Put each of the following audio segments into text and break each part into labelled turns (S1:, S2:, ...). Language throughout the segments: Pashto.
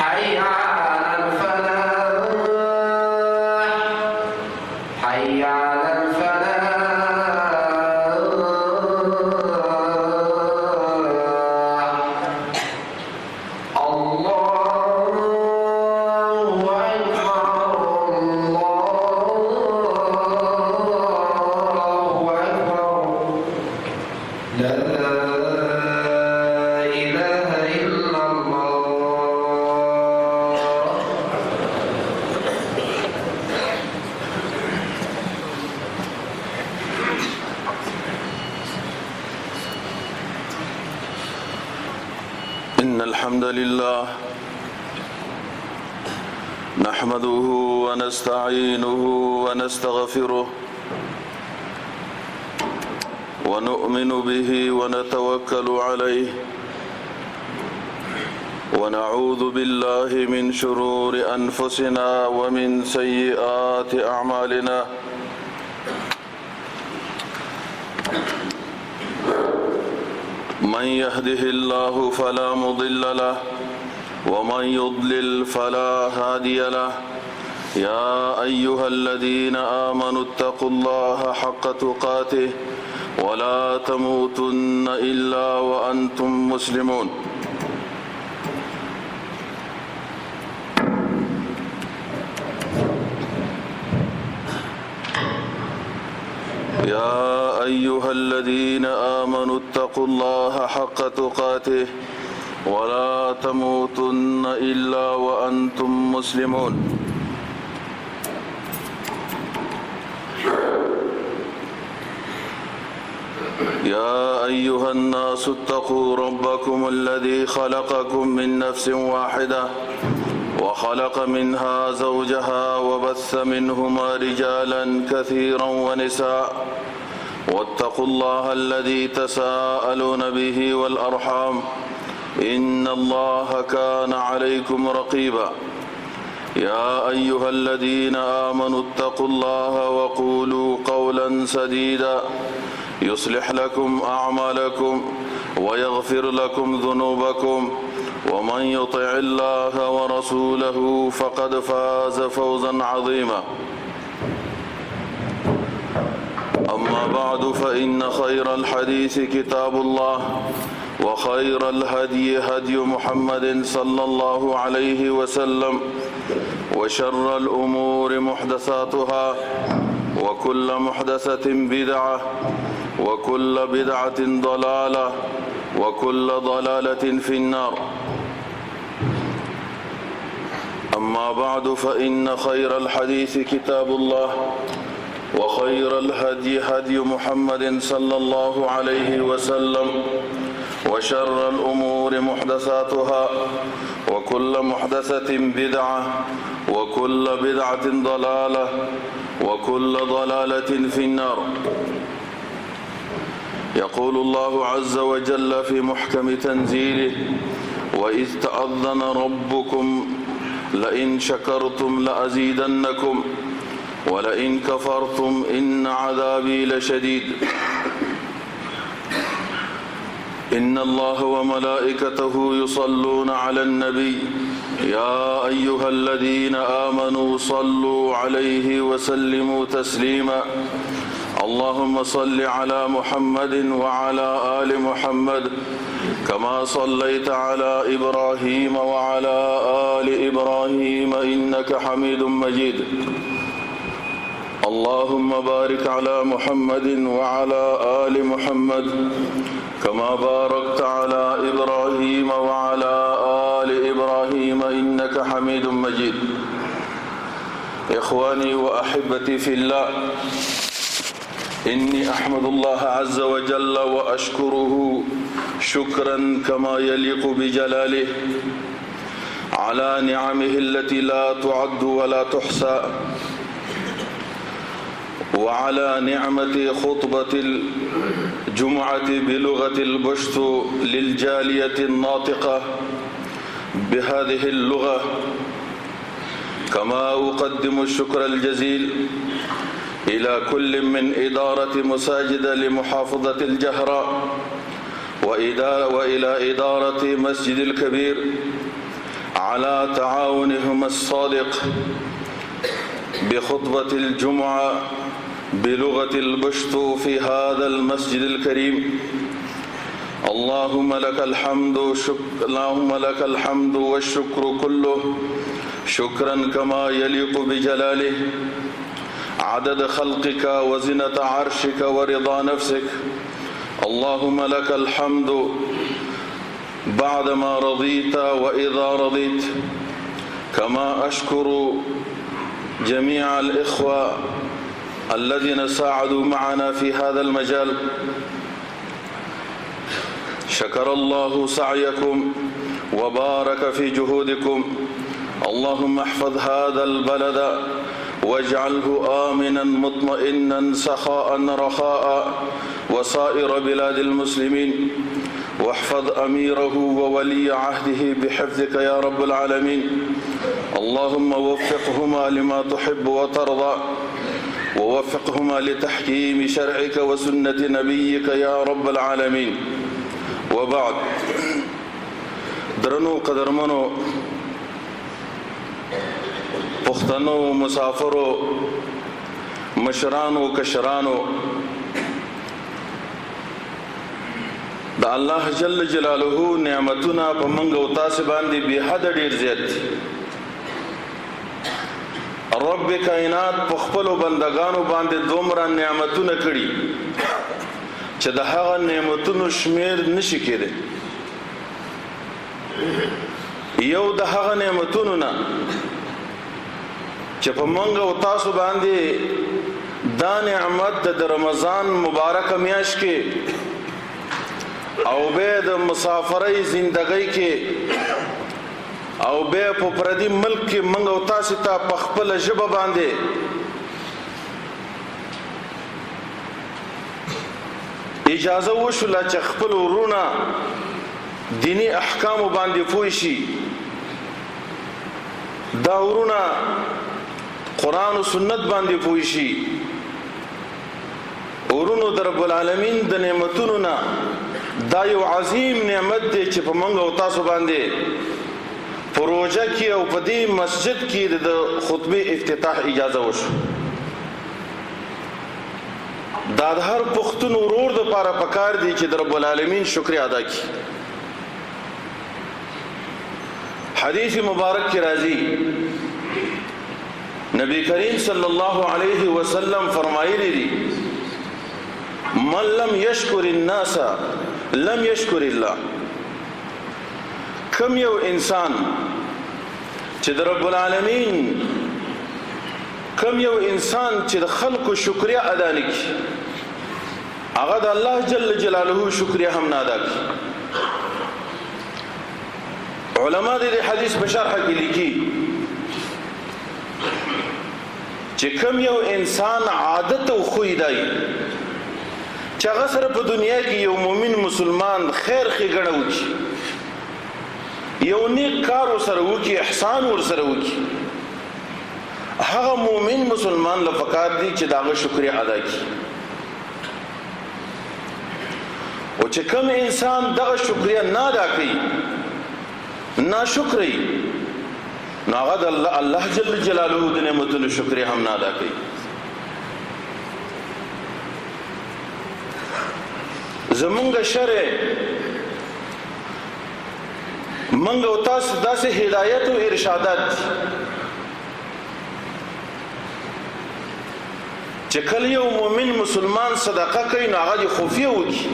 S1: حي على الفلاح حي على الفلاح الله أكبر الله أكبر لا إله إلا الله.
S2: إن الحمد لله نحمده ونستعينه ونستغفره ونؤمن به ونتوكل عليه ونعوذ بالله من شرور أنفسنا ومن سيئات أعمالنا من يهده الله فلا مضل له ومن يضلل فلا هادي له. يا أيها الذين آمنوا اتقوا الله حق تقاته ولا تموتن إلا وأنتم مسلمون. يا أيها الذين آمنوا اتقوا الله حق تقاته ولا تموتن إلا وأنتم مسلمون. يا أيها الناس اتقوا ربكم الذي خلقكم من نفس واحدة وخلق منها زوجها وبث منهما رجالا كثيرا ونساء واتقوا الله الذي تساءلون به والأرحام إن الله كان عليكم رقيبا. يا أيها الذين آمنوا اتقوا الله وقولوا قولا سديدا يصلح لكم أعمالكم ويغفر لكم ذنوبكم ومن يطع الله ورسوله فقد فاز فوزا عظيما. أما بعد فإن خير الحديث كتاب الله وخير الهدي هدي محمد صلى الله عليه وسلم وشر الأمور محدثاتها وكل محدثة بدعة وكل بدعة ضلالة وكل ضلالة في النار. أما بعد فإن خير الحديث كتاب الله وخير الهدي هدي محمد صلى الله عليه وسلم وشر الأمور محدثاتها وكل محدثة بدعة وكل بدعة ضلالة وكل ضلالة في النار. يقول الله عز وجل في محكم تنزيله وإذ تأذن ربكم لئن شكرتم لأزيدنكم ولئن كفرتم إن عذابي لشديد. إن الله وملائكته يصلون على النبي يا أيها الذين آمنوا صلوا عليه وسلموا تسليما. اللهم صل على محمد وعلى آل محمد كما صليت على إبراهيم وعلى آل إبراهيم إنك حميد مجيد. اللهم بارك على محمد وعلى آل محمد كما باركت على إبراهيم وعلى آل إبراهيم إنك حميد مجيد. إخواني وأحبتي في الله، إني أحمد الله عز وجل وأشكره شكرا كما يليق بجلاله على نعمه التي لا تعد ولا تحصى، وعلى نعمة خطبة الجمعة بلغة البشت للجالية الناطقة بهذه اللغة. كما أقدم الشكر الجزيل إلى كل من إدارة مساجد لمحافظة الجهراء وإلى إدارة مسجد الكبير على تعاونهم الصادق بخطبة الجمعة بلغة البشتو في هذا المسجد الكريم. اللهم لك الحمد والشكر كله شكرا كما يليق بجلاله عدد خلقك وزنة عرشك ورضا نفسك. اللهم لك الحمد بعدما رضيت وإذا رضيت. كما أشكر جميع الإخوة الذين ساعدوا معنا في هذا المجال. شكر الله سعيكم وبارك في جهودكم. اللهم احفظ هذا البلد واجعله آمنا مطمئنا سخاء رخاء وسائر بلاد المسلمين، واحفظ أميره وولي عهده بحفظك يا رب العالمين. اللهم وفقهما لما تحب وترضى، ووفقهما لتحكيم شرعك وسنة نبيك يا رب العالمين. وبعد، درنو قدرمنو پختنو مسافرو مشرانو کشرانو، دا الله جل جلاله نعمتنا په منګ او تاسو باندې به حد ډیر زیات. رب کائنات په خپل بندگانو باندې دومره نعمتونه کړي چې د هغه نعمتونو شمیر نشي کېدی. یو د هغه نعمتونو نه چې په منګ او تاسو باندې دا نعمت د رمضان مبارک میاشت کې او به د مسافرۍ زندګۍ کې او به په پردي ملک کې منګ او تاسو ته په خپل ژبه باندې اجازه وشوله چې خپل ورونه دینی احکام باندې پوه شي. دا ورونه قرآن و سنت باندې پوه شي. ورونو در رب العالمین د نعمتونو نه دا یو عظیم نعمت دی چې په منګ او تاسو باندې پروژه کې او په دې مسجد کې د خطبه افتتاح اجازه وشو. دا د هر پښتون ورور د لپاره پکار دی چې د رب العالمین شکر ادا کړي. حدیث مبارک کې راځي، نبی کریم صلی الله علیه وسلم فرمایلی دي: من لم يشكر الناس لم يشكر الله. کم یو انسان چې د رب العالمین کم یو انسان چې د خلقو شکریا ادا نکړي، هغه د الله جل جلاله شکریا هم نه ادا کوي. علما د حدیث په شرح کې لیکي چې کم یو انسان عادت او خوی دی چې هغه سره په دنیا کې یو مؤمن مسلمان خیر ښېګڼه وکړي، یو نیک کار ورسره وکړي، احسان ورسره وکړي، هغه مؤمن مسلمان له پکار دی چې د هغه شکریا ادا کړي. او چې کم انسان دغه شکریا نه ادا کوي، ناشکری، نو هغه د الله جل جلاله د نعمتونو شکریا هم نه ادا کوي. زمونږ شرع منګ او تاسو داسې هدایت او ارشادات چې کله یو مؤمن مسلمان صدقه کوي نو هغه خفیه وکړي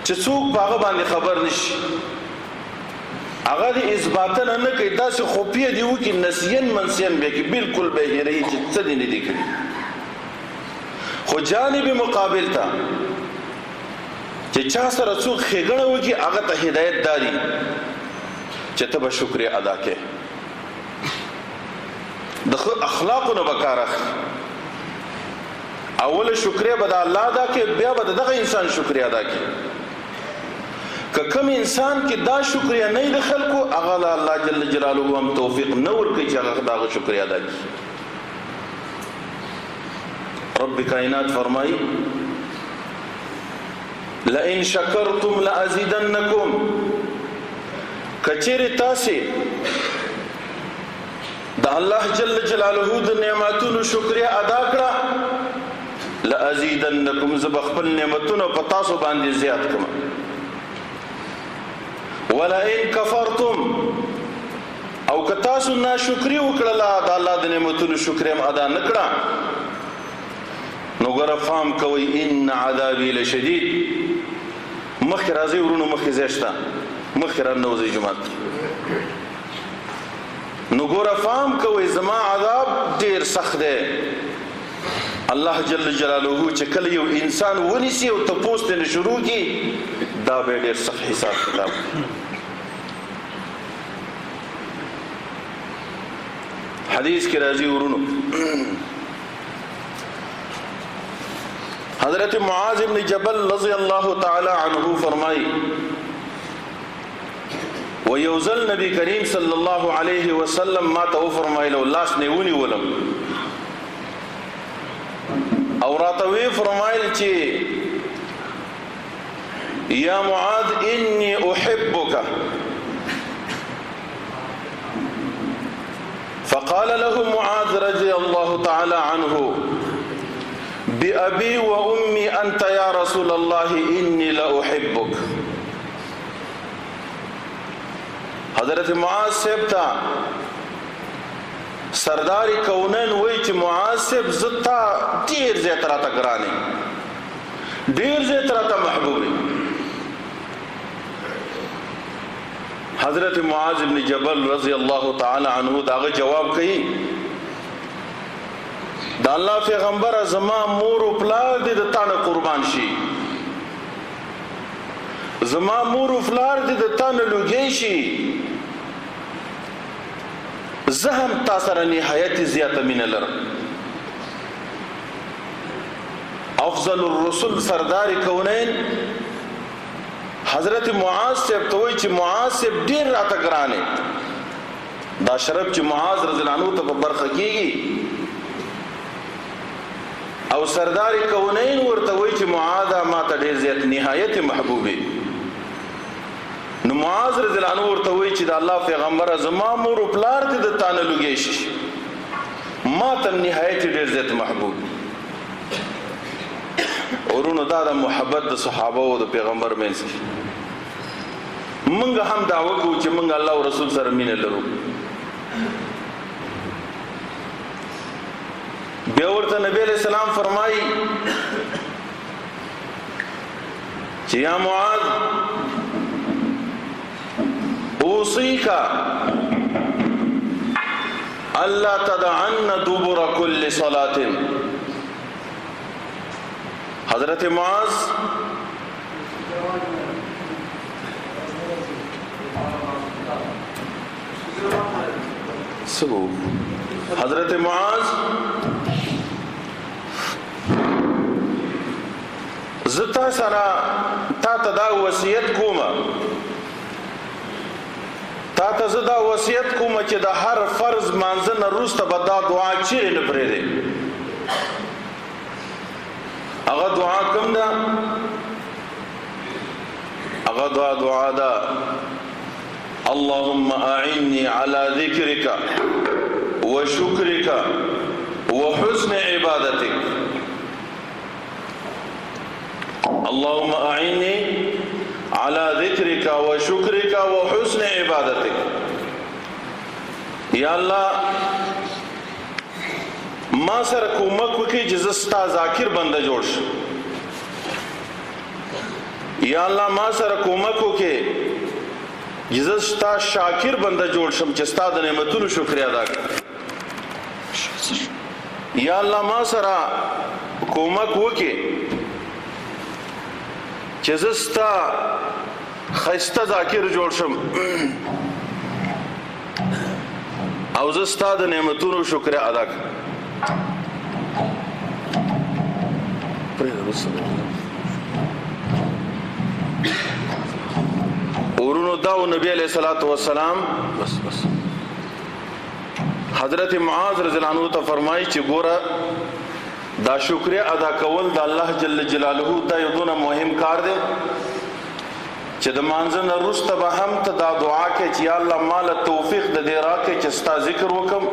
S2: چې څوک هغه باندې خبر نشي. هغه دې اثباتن نه کوي، داسې خفیه دی وکړي، نسین منسین به کې بالکل به هېري چې څه دې نه دي کړي. خو جانب مقابل ته چې چا سره څوک ښېګڼه وکړي، هغه ته هدایت داري چې ته به شکر ادا کړې، د اخلاقو نه به کار اخلي. اول شکر به د الله ادا کړې، بیا به دغه انسان شکر ادا کړي. که کوم انسان کې دا شکر نه د خلکو، هغه الله جل جلاله هم توفیق نه ورکوي چې هغه دغه شکر ادا کړي. رب کائنات فرمایي: لئن شکرتم لازیدنکم. کچېرې تاسې د الله جل جلاله د نعمتونو شکریا ادا کړه لازیدنکم زه به خپل نعمتونه په تاسو باندې زیات کړم ولئن کفرتم او که تاسو ناشکری وکړه د الله د نعمتونو شکریا ادا نکړه نو ګره فهم کوئ ان عذابی لشدید مخکې راځي ورونو مخکې زیشته مخکې رانوځئ جومات نو ګوره فهم کوئ زما عذاب ډیر سخت دی الله جل جلاله چې کله یو انسان ونیسي او تپوس ترې شروع کړي دا به ډیر سخت حساب کتاب حدیث کې راځي ورونو حضرت معاذ بن جبل رضی الله تعالی عنہ فرمائی ويوزل نبی کریم صلی الله علیه وسلم ما ته فرمایلو لاس نه ونی ولم او راتوی فرمایل چې یا معاذ انی احبک فقال له معاذ رضی الله تعالی عنه بأبي وأمي أنت يا رسول الله إني لأحبك حضرت معاذ صاحب تا سردار کونین وای چې معاذ صاحب زتا ډیر زیات راته ګرانه ډیر زیات راته محبوبه حضرت معاذ ابن جبل رضی الله تعالی عنہ داغه جواب کوي دا الله پیغمبر زما مور او پلار دې د تانه قربان شي زما مور او پلار دې د تانه لوګي شي زهم تاسو نهایت زیاته مين لرم افضل الرسل سردار کونین حضرت معاذ صاحب ته وایي چې معاذ صاحب ډیر راته ګرانه دا شرف چې معاذ رضی الله عنه ته په برخه کیږي او سردار کونین ورته وایي چې معاذ ما ته ډیر زیات نهایت محبوبه نو معاذ رضی الله عنه ورته وایي چې د الله پیغمبر زما مور او پلار دې د تانه لوګي شي ما ته نهایت ډیر زیات محبوب ورونو دا د محبت د صحابه او د پیغمبر مینس منګه هم دعوه کوو چې منګه الله او رسول سره مینه لرو بیا ورته نبی علیہ السلام فرمایي چې یا معاذ اوصيك الا تدعن دبر كل صلاه حضرت معاذ حضرت معاذ زتا سره تا ته دا وصیت کوم تا ته زدا وصیت کوم چې د هر فرض مانځه نه وروسته به دا دعا چیرې نه پرېږدې هغه دعا کوم ده هغه دعا ده اللهم اعني على ذكرك وشكرك وحسن عبادتك اللهم اعني على ذكرك وشكرك وحسن عبادتك یا الله ما سره کومک وکي چې زستا ذاکر بنده جوړ شم یا الله ما سره کومک وکي چې زستا شاکر بنده جوړ شم چې ستا د نعمتونو شکریا ادا کړم یا الله ما سره کومک وکي چې زستا خسته ذاکر جوړ شم او زستا د نعمتونو شکریا ادا کړم ورونو داو نبی علیہ الصلوۃ والسلام بس حضرت معاذ رضی الله عنه ته فرمایي چې ګوره دا شکریا ادا کول د الله جل جلاله دا یو دونه مهم کار دی چې د مانځنه وروسته به هم ته دا دعا کې چې یا الله مال توفیق د دې راکې چې ستا ذکر وکم،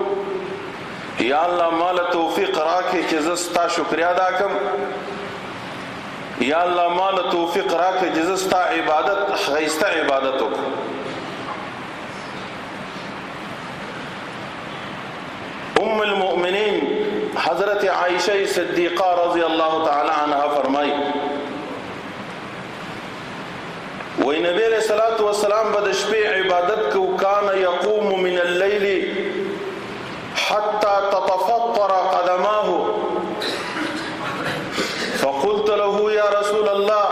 S2: یا الله مال توفیق راکې چې زه ستا شکریا ادا کم، یا الله مال توفیق راکې چې زه ستا عبادت ښایسته عبادت وکم. ام المؤمنین حضرت عائشہ صدیقہ رضی اللہ تعالی عنہ فرمائی وی نبی علیہ الصلوۃ والسلام بد شپې عبادت کو کان یقوم من الليل حتى تتفطر قدماه فقلت له يا رسول الله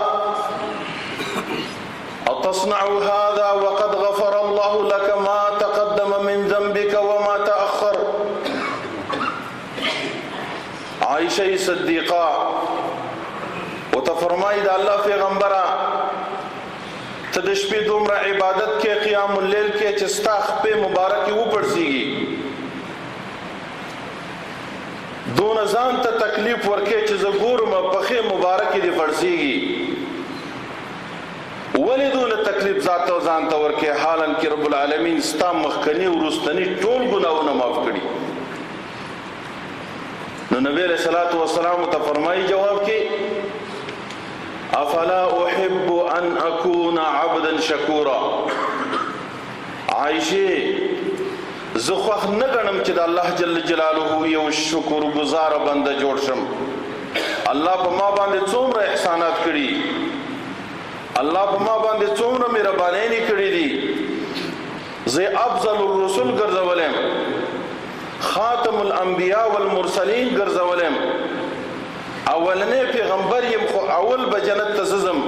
S2: اتصنع هذا وقد غفر الله لك ما تقدم من ذنبك وما تأخر. عائشہ صدیقہ وتفرمائی دا اللہ پیغمبرہ ته د شپې دومره عبادت کې قیام اللیل کې چې ستا خپې مبارکې وپړسیږي، دون ځان ته تکلیف ورکې چې زه ګورم پخې مبارکې دې پړسیږي، ولې دونه تکلیف ذات او ځان ته ورکې حالاً کې رب العالمین ستا مخکنی ورستنی ټول ګناهونه معاف کړي. نو نبی علیہ الصلوۃ والسلام ته فرمایي جواب کې افلا احب ان اكون عبدا شکورا. عائشہ زه خوښ نه ګڼم چې د الله جل جلاله یو شکر گزار بنده جوړ شم. الله په ما باندې څومره احسانات کړي، الله په ما باندې څومره مهرباني کړې دي. زه افضل الرسل ګرځولم، خاتم الانبیاء والمرسلین ګرځولم، اولنې پیغمبر یم، خو اول به جنت ته ځم.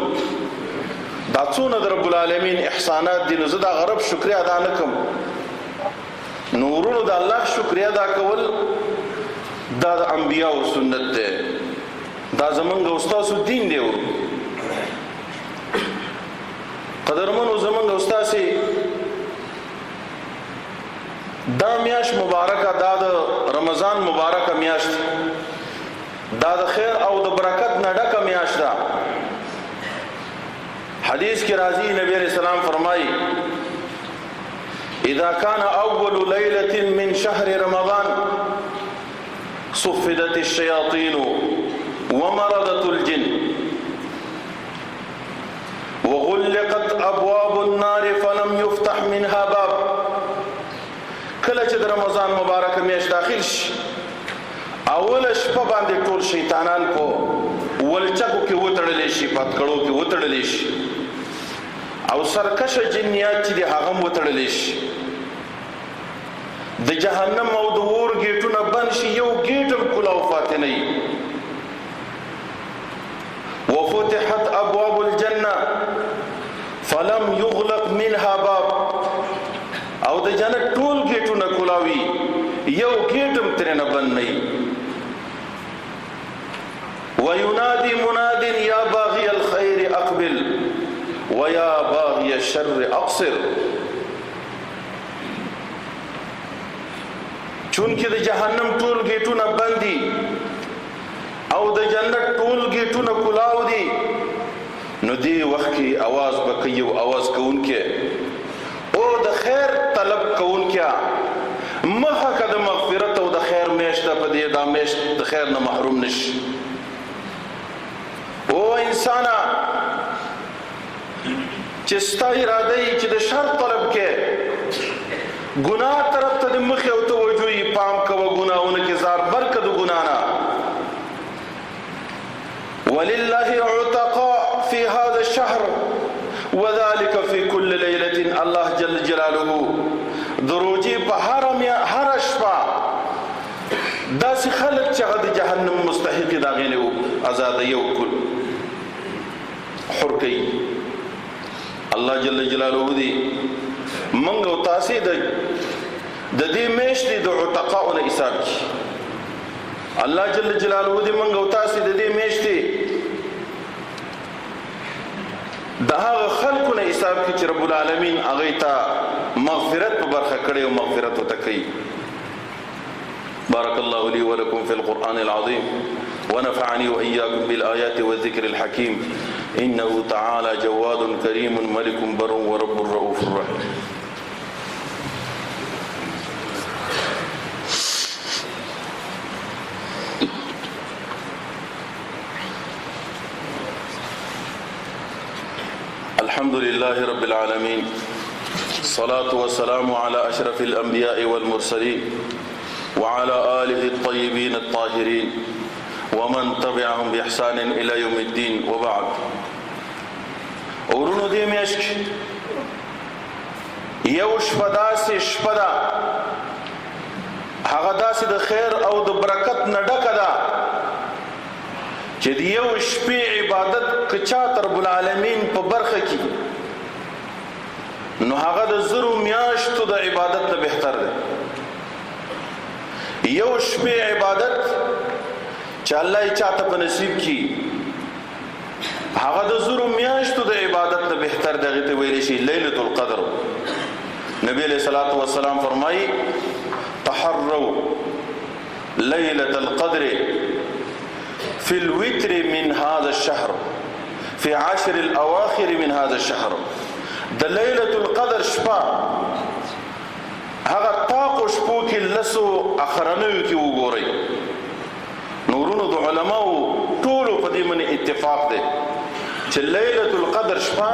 S2: دا څونه د رب العالمین احسانات دي، نو زه دا غرب شکریا ادا نه کوم. نورونو د الله شکریا ادا کول دا د انبیاء او سنت ده، دا زمونږ استاد دین دی. قدرمنو زمونږ استاد دا میاش مبارکه، دا د رمضان مبارکه میاش دا د خیر او د برکت نه ډکه میاشت ده. حدیث کې راځي نبی علیہ السلام فرمایي اذا كان اول ليله من شهر رمضان صفدت الشياطين ومرضت الجن وغلقت ابواب النار فلم يفتح منها باب. کله چې د رمضان مبارک میاشت داخل شي، اول شپه باندې ټول شیطانان په ولچکو کې وتړلې شي، پاتکړو کې وتړلې شي، او سرکش جنیات چې د هغه وتړلې شي. د جهنم او د اور گیټونه بند شي، یو گیټم کلاو فاتح نه وي. وفتحت ابواب الجنه فلم يغلق منها باب. او د جنت ټول گیټونه کلاوي، یو گیټم ترنه بند نه وي. وينادي مناد يا باغي الخير اقبل ويا باغي الشر اقصر. چونکه د جهنم ټول گیټونه بندي او د جنت ټول گیټونه کلاو دي، نو دی وخت کې आवाज بکي او आवाज کوونکې او د خیر طلب کوونکې مخه کده مغفرت او د خیر میشته په دې دا میشت د خیر نه محروم نشي. او انسانا چې ستا اراده یې چې د شر طلب کې ګناه طرف ته د مخ او توجه یې پام کوه، ګناهونه کې زار برکه د ګناه نه. ولله عتقاء في هذا الشهر وذلك في كل ليله. الله جل جلاله دروجي په هر شپه داسې خلک چې د جهنم مستحق دا غنه آزاد یو کل حر کوي. الله جل جلاله دې منګ او تاسې د دې میشتې د عتقاء له حساب کی. الله جل جلاله دې منګ او تاسې د دې میشتې د هغه خلکو نه حساب کی چې رب العالمین هغه ته مغفرت په برخه کړي او مغفرت وته کوي. بارك الله لي ولكم في القرآن العظيم ونفعني وإياكم بالآيات والذكر الحكيم. إنه تعالى جواد كريم ملك بر ورب رؤوف رحيم. الحمد لله رب العالمين، الصلاة والسلام على أشرف الأنبياء والمرسلين وعلى آله الطيبين الطاهرين ومن تبعهم بإحسان إلى يوم الدين. وبعد. ورونو دې میاشت یو شپه داسې شپه ده، هغه داسې د خیر او د برکت نه ډکه ده چې د یو شپې عبادت که چا رب العالمین په برخه کې نو هغه د زرو میاشتو د عبادت نه بهتر ده. یو شپې عبادت چې الله یې چاته په نصیب کی هغه د زرو میاشتو د عبادت نه بهتر ده. هغې ته ویلی شي لیلة القدر. نبی علیہ الصلوۃ والسلام فرمایي تحروا لیلة القدر في الوتر من هذا الشهر في عشر الأواخر من هذا الشهر. د لیلة القدر شپه هغه تاقو شپو کې لسو اخرنیو کې وګورئ. نورونو د علماو ټولو په دې باندې اتفاق دی چې لیلة القدر شپه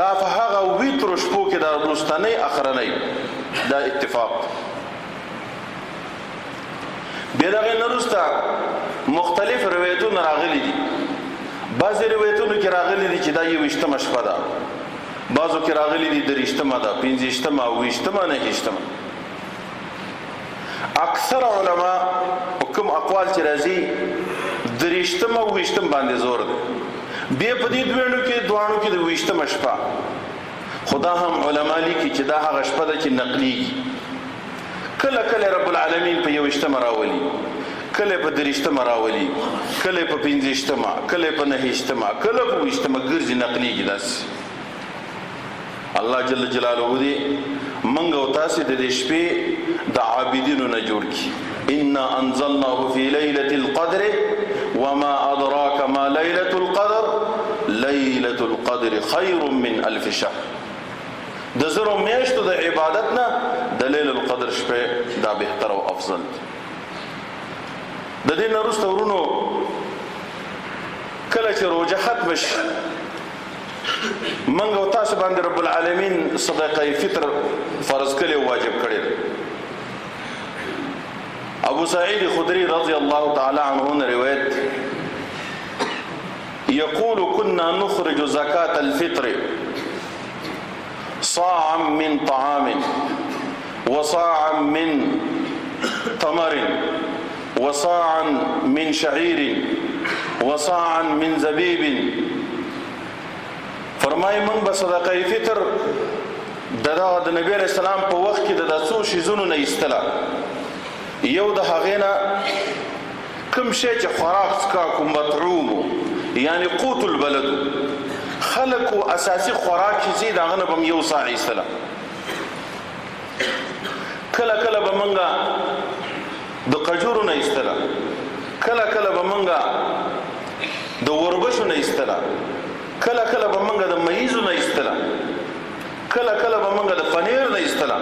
S2: دا په هغه ویترو شپو کې د وروستنۍ اخرنۍ دا اتفاق. بیا د هغې نه وروسته مختلف روایتونه راغلي دي. بعضې روایتونو کې راغلي دي چې دا 21مه شپه ده، بعضو کې راغلي دي 23مه ده، 25مه، 28مه، 29مه. اکثر علما کوم اقوال چې راځي 23مه او 28مه باندې زور دی. بیا په دې دوانو کې د 28مه شپه خدا هم علما لیکي چې دا هغه شپه ده چې نقلي کله کله رب العالمین په 21مه راولي، کله په 23مه راولي، کله په 25مه، کله په 29مه، کله په 20مه ګرځي نقلي کې. داسې الله جل جلاله دې منګ او تاسې د دې شپې د عابدینو نه جوړ کړي. انا انزلناه في ليلة القدر وما ادراك ما ليلة القدر ليلة القدر خير من 1000 شهر. د زرو میاشتو د عبادت نه د لیلة القدر شپه دا بهتر او افضل دي. د دې نه وروسته ورونو کله چې روزه ختم شي منګ او تاسو باندې رب العالمین صدقه فطر فرض کړي او واجب کړي. ابو سعید خدری رضی الله تعالی عنہ روایت يقول كنا نخرج زكاة الفطر صاعا من طعام وصاعا من تمر وصاعا من شعير وصاعا من زبيب. فرمای من به صدقه فطر د نبی علیہ السلام په وخت کې د څو شیزونو نه ایستله. یو د هغې نه کوم شی چې خوراک څښاکو مطعوم یعنی قوت البلد خلکو اساسي خوراک چې د هغه نه به م 1 صاع ایستله. کله کله به منګه د قجورو نه ایستله، کله کله به منګه د وربشو نه ایستله، کله کله به منګه د مېزو نه ایستله، کله کله به منګه د پنیر نه ایستله.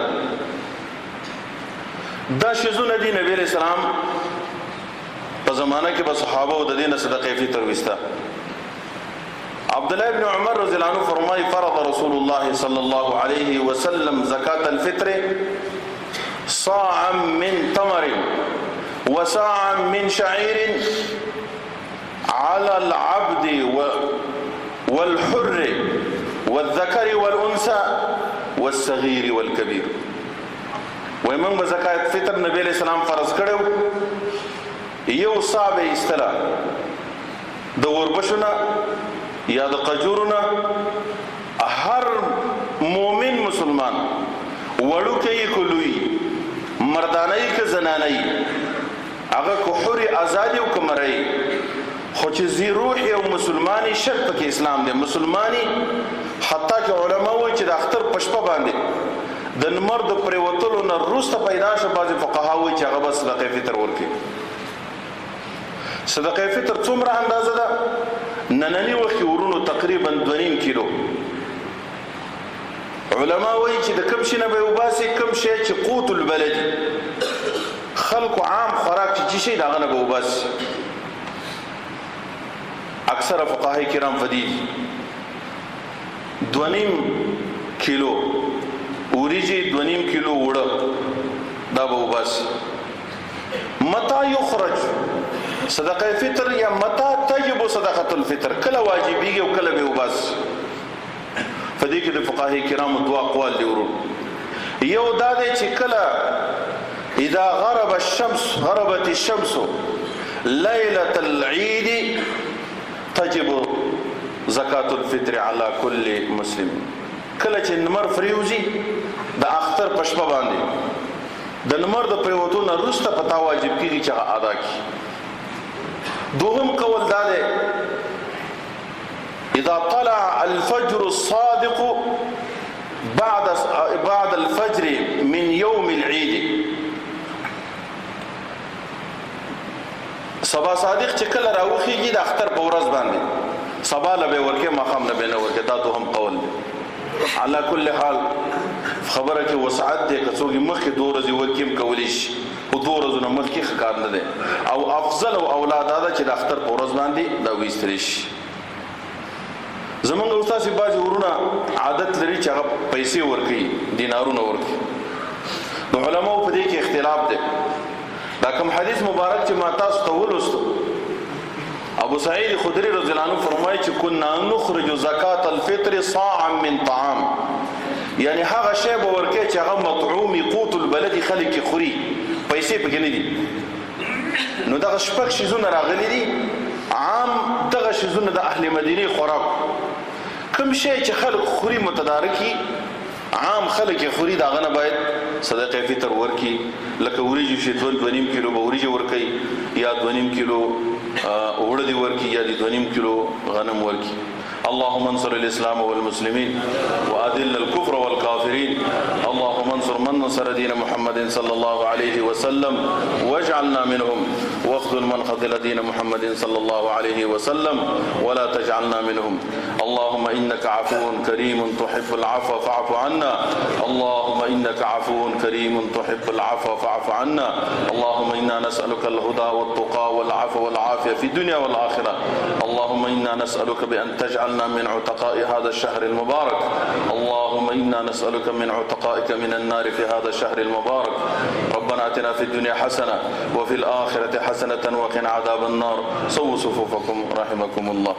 S2: دا شیزونه دي نبی علیہ السلام په زمانه کې به صحابه او د دینه صدقه فطر وستا. عبد الله بن عمر رضی الله عنه فرمای فرض رسول الله صلی الله علیه وسلم زکات الفطر صاعا من تمر وصاعا من شعير على العبد والحر والذكر والانثى والصغير والكبير. ومن زکات فطر نبی علیہ السلام فرض کړو یو صاحب استلا د وربشونه یا د قجورونه هر مؤمن مسلمان وړو کې کولوي مردانه کې زنانه هغه کو حوري آزادي او کمرای خو چې زی روح او مسلمانی شرط کې اسلام دی مسلمانی حتی چې علما وایي چې د اختر پشپه باندې د نمر د پریوتلو نه روسته پیدا شو. بعض فقها وایي چې هغه بس صدقه فطر ورکړي. صدقه فطر څومره اندازه ده نننی وخت ورونو تقریبا 2.5 کیلو. علما وایي چې د کوم شي نه به وباسي، کوم شی چې قوت البلد خلق عام خوراک چې شي داغه نه به وباسي. اکثر فقهای کرام فدی 2.5 کیلو وریجی 2.5 کیلو وړه دا به وباسي. متى يخرج صدقه فطر یا متى تجب صدقه الفطر، کله واجبېږي او کله به وباسي. فدې کې د فقهای کرام دوه اقوال دي ورو. یو دا دی چې کله اذا غربت الشمس ليله العيد تجب زکات الفطر على كل مسلم. کله چې نمر فریوزي د اختر پښپا باندې د نمر د پریوتو نه رسته پتا واجب کیږي چې ادا کی. دوهم قول دا دی اذا طلع الفجر الصادق بعد الفجر من يوم العيد. سبا صادق چې کله راوخیږي د اختر په ورځ باندې سبا له به ورکه ماخام نه به نه ورکه. دا دوهم قول دی. على كل حال خبره کې وسعت دی که څوک مخکې 2 ورځې ورکیم کولی شي او 2 ورځې مخکې ښه کار نه دی او افضل او اولاد دا چې د اختر په ورځ باندې دا ویستلی شي. زمونږ استاد بعضې ورونه عادت لري چې هغه پیسې ورکوي، دینارونه ورکوي. د علماو په دې کې اختلاف دی. دا کوم حدیث مبارک چې ما تاسو ته ولوستو، ابو سعید خدری رضی الله عنه فرمایي چې كنا نخرج زکات الفطر صاعا من طعام، یعنی هغه شی به ورکوي چې هغه مطعوم قوت البلد خلک خوري، پیسې پکې نه دي. نو دغه شپږ شیزونه راغلي دي عام، دغه شیزونه د اهل مدینه خوراک. کوم شی چې خلک خوري متدارکی عام خلک خوري داغه نه باید صدقه فطر ورکی. لکه وریجو شي 2.5 کیلو به وریجو ورکی یا 2.5 کیلو وړه دی ورکی یا 2.5 کیلو غنم ورکی. اللهم انصر الإسلام والمسلمين وأذل الكفر والكافرين. اللهم انصر من نصر دين محمد صلى الله عليه وسلم واجعلنا منهم، واخذل من خذل دين محمد صلى الله عليه وسلم ولا تجعلنا منهم. اللهم إنك عفو كريم تحب العفو فاعف عنا. اللهم إنك عفو كريم تحب العفو فاعف عنا. اللهم إنا نسألك الهدى والتقى والعفو والعافية في الدنيا والآخرة. اللهم إنا نسألك بأن تجعلنا من عتقاء هذا الشهر المبارك. اللهم إنا نسألك من عتقائك من النار في هذا الشهر المبارك. ربنا آتنا في الدنيا حسنة وفي الآخرة حسنة وقنا عذاب النار. سووا صفوفكم رحمكم الله.